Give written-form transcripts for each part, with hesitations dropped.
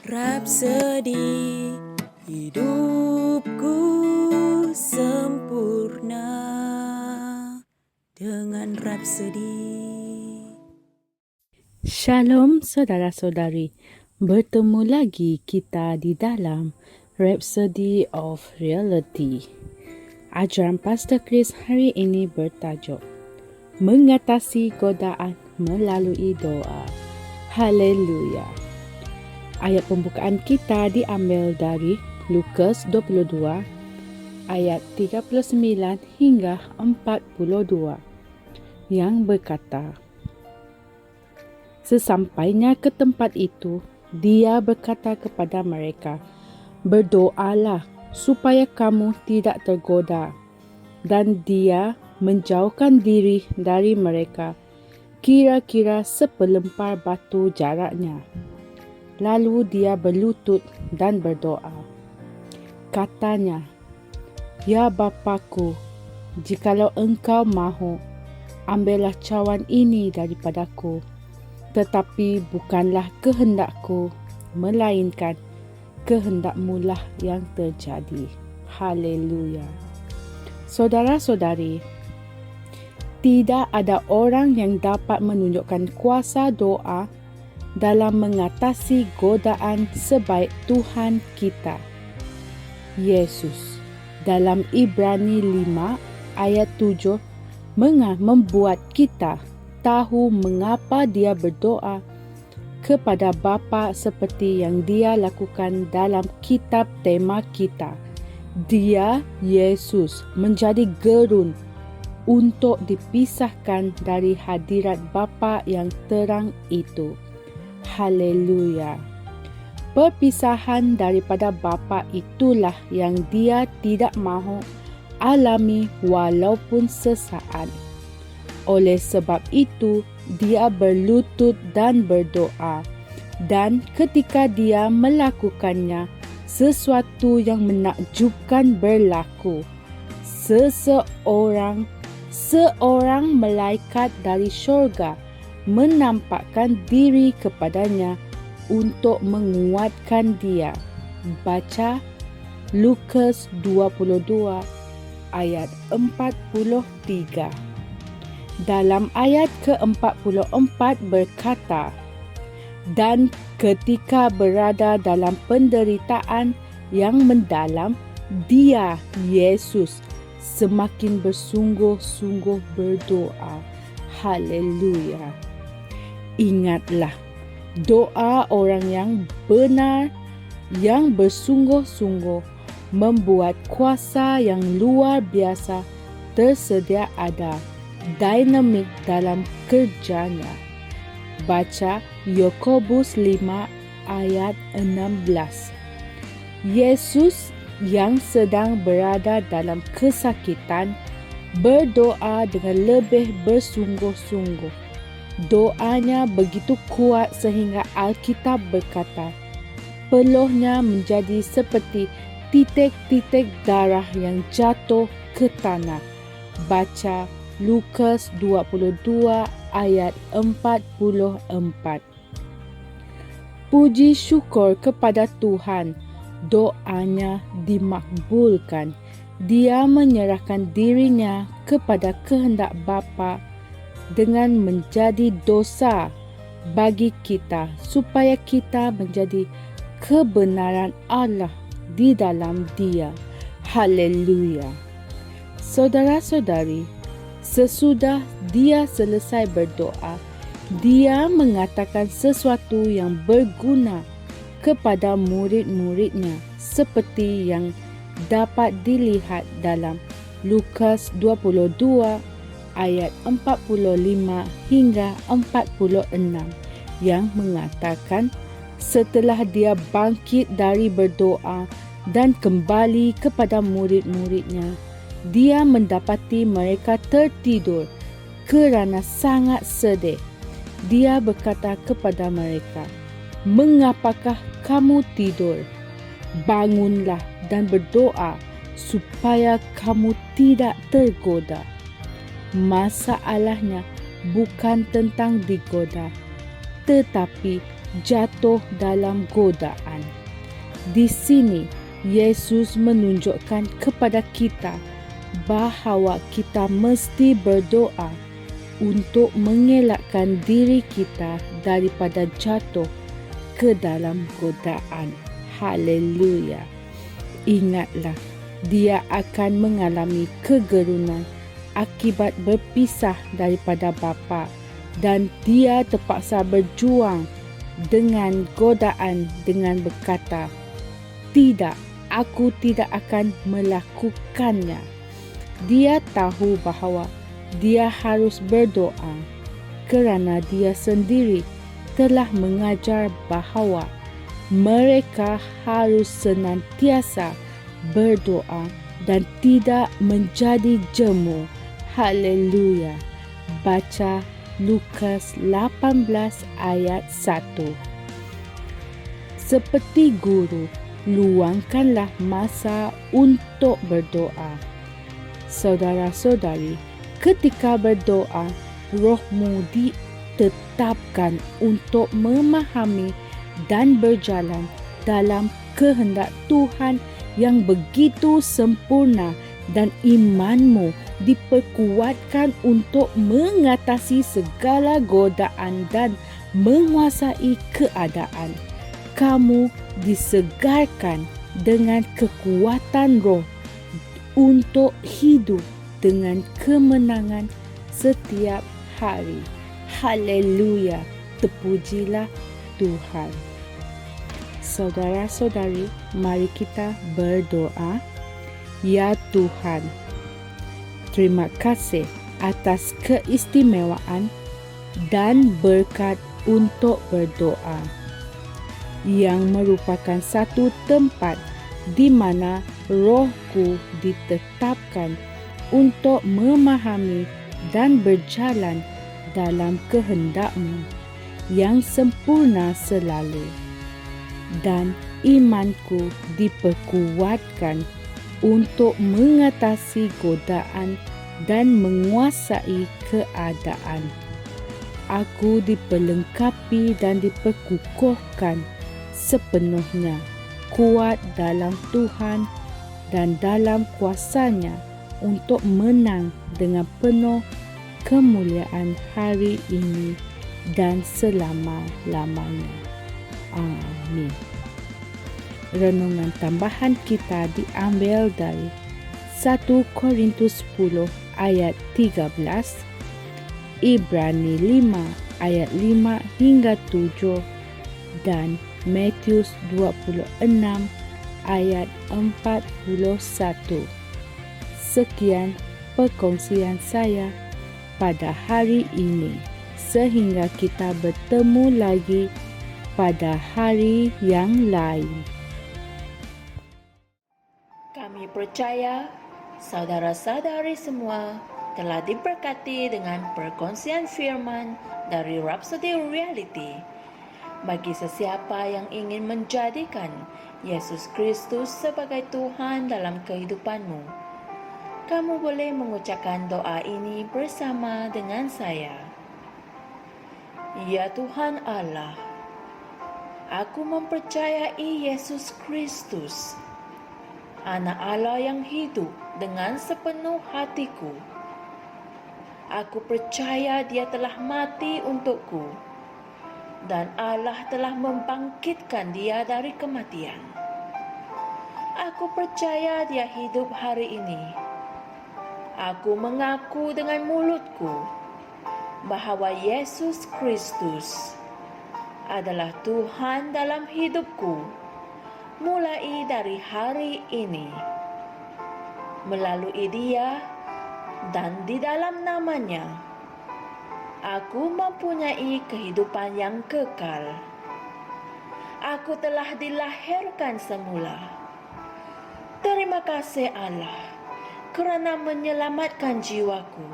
Rapsodi hidupku sempurna dengan Rapsodi. Shalom saudara-saudari, bertemu lagi kita di dalam Rhapsody of Reality. Ajaran Pastor Chris hari ini bertajuk Mengatasi Godaan Melalui Doa. Haleluya. Ayat pembukaan kita diambil dari Lukas 22 ayat 39 hingga 42 yang berkata, sesampainya ke tempat itu, dia berkata kepada mereka, berdoalah supaya kamu tidak tergoda. Dan dia menjauhkan diri dari mereka, kira-kira sepelempar batu jaraknya. Lalu dia berlutut dan berdoa. Katanya, ya Bapa-Ku, jikalau engkau mahu, ambillah cawan ini daripadaku. Tetapi bukanlah kehendakku, melainkan kehendak-Mu lah yang terjadi. Haleluya. Saudara-saudari, tidak ada orang yang dapat menunjukkan kuasa doa dalam mengatasi godaan sebaik Tuhan kita, Yesus. Dalam Ibrani 5 ayat 7 membuat kita tahu mengapa dia berdoa kepada Bapa seperti yang dia lakukan dalam kitab tema kita. Dia, Yesus, menjadi gerun untuk dipisahkan dari hadirat Bapa yang terang itu. Haleluya. Perpisahan daripada Bapa itulah yang dia tidak mahu alami walaupun sesaat. Oleh sebab itu, dia berlutut dan berdoa. Dan ketika dia melakukannya, sesuatu yang menakjubkan berlaku. Seorang malaikat dari syurga menampakkan diri kepadanya untuk menguatkan dia. Baca Lukas 22 ayat 43. Dalam ayat ke-44 berkata, dan ketika berada dalam penderitaan yang mendalam, dia, Yesus, semakin bersungguh-sungguh berdoa. Haleluya. Ingatlah, doa orang yang benar, yang bersungguh-sungguh, membuat kuasa yang luar biasa tersedia ada, dinamik dalam kerjanya. Baca Yakobus 5 ayat 16. Yesus yang sedang berada dalam kesakitan berdoa dengan lebih bersungguh-sungguh. Doanya begitu kuat sehingga Alkitab berkata, peluhnya menjadi seperti titik-titik darah yang jatuh ke tanah. Baca Lukas 22 ayat 44. Puji syukur kepada Tuhan, doanya dimakbulkan. Dia menyerahkan dirinya kepada kehendak Bapa dengan menjadi dosa bagi kita, supaya kita menjadi kebenaran Allah di dalam Dia. Haleluya. Saudara-saudari, sesudah dia selesai berdoa, dia mengatakan sesuatu yang berguna kepada murid-muridnya seperti yang dapat dilihat dalam Lukas 22 ayat 45 hingga 46 yang mengatakan, setelah dia bangkit dari berdoa dan kembali kepada murid-muridnya, dia mendapati mereka tertidur kerana sangat sedih. Dia berkata kepada mereka, mengapakah kamu tidur? Bangunlah dan berdoa supaya kamu tidak tergoda. Masalahnya bukan tentang digoda, tetapi jatuh dalam godaan. Di sini, Yesus menunjukkan kepada kita bahawa kita mesti berdoa untuk mengelakkan diri kita daripada jatuh ke dalam godaan. Haleluya. Ingatlah, dia akan mengalami kegerunan akibat berpisah daripada Bapa, dan dia terpaksa berjuang dengan godaan dengan berkata, "Tidak, aku tidak akan melakukannya." Dia tahu bahawa dia harus berdoa kerana dia sendiri telah mengajar bahawa mereka harus senantiasa berdoa dan tidak menjadi jemu. Haleluya. Baca Lukas 18 ayat 1. Seperti guru, luangkanlah masa untuk berdoa. Saudara-saudari, ketika berdoa, rohmu ditetapkan untuk memahami dan berjalan dalam kehendak Tuhan yang begitu sempurna, dan imanmu diperkuatkan untuk mengatasi segala godaan dan menguasai keadaan. Kamu disegarkan dengan kekuatan roh untuk hidup dengan kemenangan setiap hari. Haleluya. Terpujilah Tuhan. Saudara-saudari, mari kita berdoa. Ya Tuhan, terima kasih atas keistimewaan dan berkat untuk berdoa, yang merupakan satu tempat di mana rohku ditetapkan untuk memahami dan berjalan dalam kehendak-Mu yang sempurna selalu, dan imanku diperkuatkan untuk mengatasi godaan dan menguasai keadaan. Aku diperlengkapi dan diperkukuhkan sepenuhnya, kuat dalam Tuhan dan dalam kuasa-Nya untuk menang dengan penuh kemuliaan hari ini dan selama-lamanya. Amin. Renungan tambahan kita diambil dari 1 Korintus 10 ayat 13, Ibrani 5 ayat 5 hingga 7, dan Matius 26 ayat 41. Sekian perkongsian saya pada hari ini. Sehingga kita bertemu lagi pada hari yang lain. Kami percaya saudara-saudari semua telah diberkati dengan perkongsian firman dari Rhapsody Reality. Bagi sesiapa yang ingin menjadikan Yesus Kristus sebagai Tuhan dalam kehidupanmu, kamu boleh mengucapkan doa ini bersama dengan saya. Ya Tuhan Allah, aku mempercayai Yesus Kristus, Anak Allah yang hidup dengan sepenuh hatiku. Aku percaya Dia telah mati untukku, dan Allah telah membangkitkan Dia dari kematian. Aku percaya Dia hidup hari ini. Aku mengaku dengan mulutku bahawa Yesus Kristus adalah Tuhan dalam hidupku mulai dari hari ini. Melalui Dia dan di dalam nama-Nya, aku mempunyai kehidupan yang kekal. Aku telah dilahirkan semula. Terima kasih Allah kerana menyelamatkan jiwaku.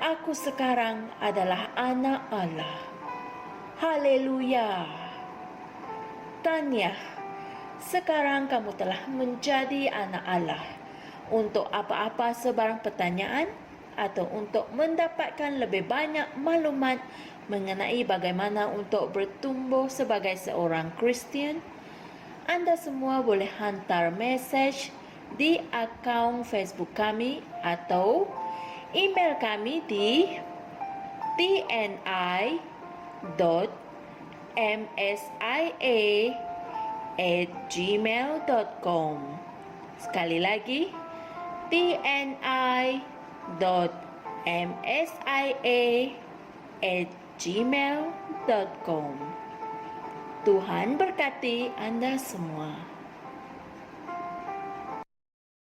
Aku sekarang adalah anak Allah. Haleluya. Tanya, sekarang kamu telah menjadi anak Allah. Untuk apa-apa sebarang pertanyaan atau untuk mendapatkan lebih banyak maklumat mengenai bagaimana untuk bertumbuh sebagai seorang Kristian, anda semua boleh hantar mesej di akaun Facebook kami atau email kami di tni.msia@gmail.com. Sekali lagi, tni.msia@gmail.com. Tuhan berkati Anda semua.